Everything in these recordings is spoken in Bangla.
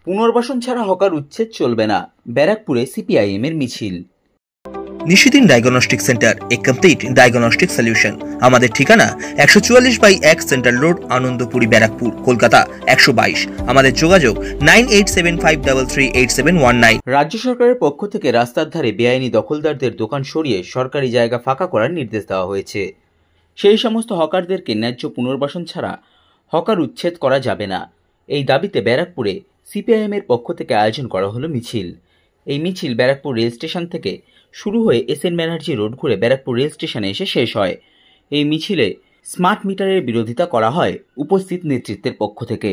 পুনর্বাসন ছাড়া হকার উচ্ছেদ চলবে না, ব্যারাকপুরে সিপিআইএম এর মিছিল। নিশিদিন ডায়াগনস্টিক সেন্টার, এ কমপ্লিট ডায়াগনস্টিক সলিউশন। আমাদের ঠিকানা 144/1 সেন্ট্রাল রোড, আনন্দপুরি, ব্যারাকপুর, কলকাতা 122। আমাদের যোগাযোগ 9875338719। রাজ্য সরকারের পক্ষ থেকে রাস্তার ধারে বেআইনি দখলদারদের দোকান সরিয়ে সরকারি জায়গা ফাঁকা করার নির্দেশ দেওয়া হয়েছে। সেই সমস্ত হকারদেরকে ন্যায্য পুনর্বাসন ছাড়া হকার উচ্ছেদ করা যাবে না। এই দাবিতে ব্যারাকপুরে সিপিআইএম এর পক্ষ থেকে আয়োজন করা হলো মিছিল। এই মিছিল ব্যারাকপুর রেল স্টেশন থেকে শুরু হয়ে এসএন ব্যানার্জি রোড ঘুরে ব্যারাকপুর রেল স্টেশনে এসে শেষ হয়। এই মিছিলে স্মার্ট মিটারের বিরোধিতা করা হয় উপস্থিত নেতৃত্বের পক্ষ থেকে।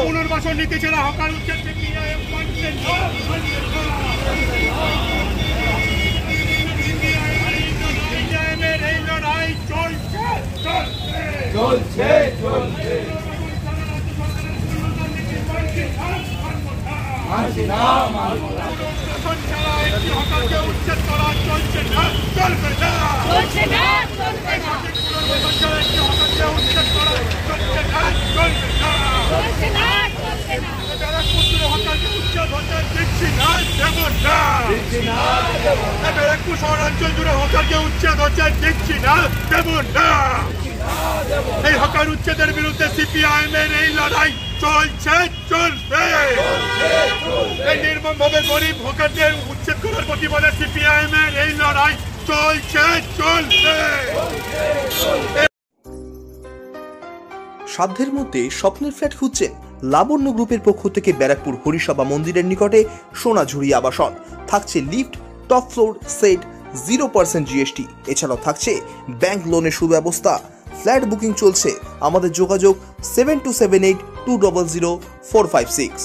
পুনর্বাসন নীতি ছাড়া হকার উচ্ছেদ এই লড়াই চলছে চলছে চলছে হকারকে উচ্ছেদ করা চলছে না, চলবে না, চলছে না, চলবে না। হকারকে উচ্ছেদ করা চলছে না, চলবে না, চলছে না, চলবে না। ব্যারাকপুর হকারকে উচ্ছেদ হতে দিচ্ছি না, দেব না, দিচ্ছি না, দেব না। ব্যারাকপুর শহরাঞ্চল জুড়ে হকারকে উচ্ছেদ হতে দিচ্ছি না, দেব না। এই হকার উচ্ছেদের বিরুদ্ধে সিপিআইএম এর এই লড়াই চলছে চলবে। এই নির্মমভাবে গরিব হকারদের উচ্ছেদ করার প্রতিবাদে সিপিআইএম এর এই লড়াই চলছে চলবে। সাধ্যের মধ্যে স্বপ্নের ফ্ল্যাট খুঁজছেন? লাবণ্য গ্রুপের পক্ষ থেকে ব্যারাকপুর হরিসভা মন্দিরের নিকটে সোনাঝুরি আবাসন। থাকছে lift, top floor, set, 0% GST. এছাড়াও থাকছে ব্যাংক লোনের সুব্যবস্থা। ফ্ল্যাট বুকিং চলছে। আমাদের যোগাযোগ 7278200456।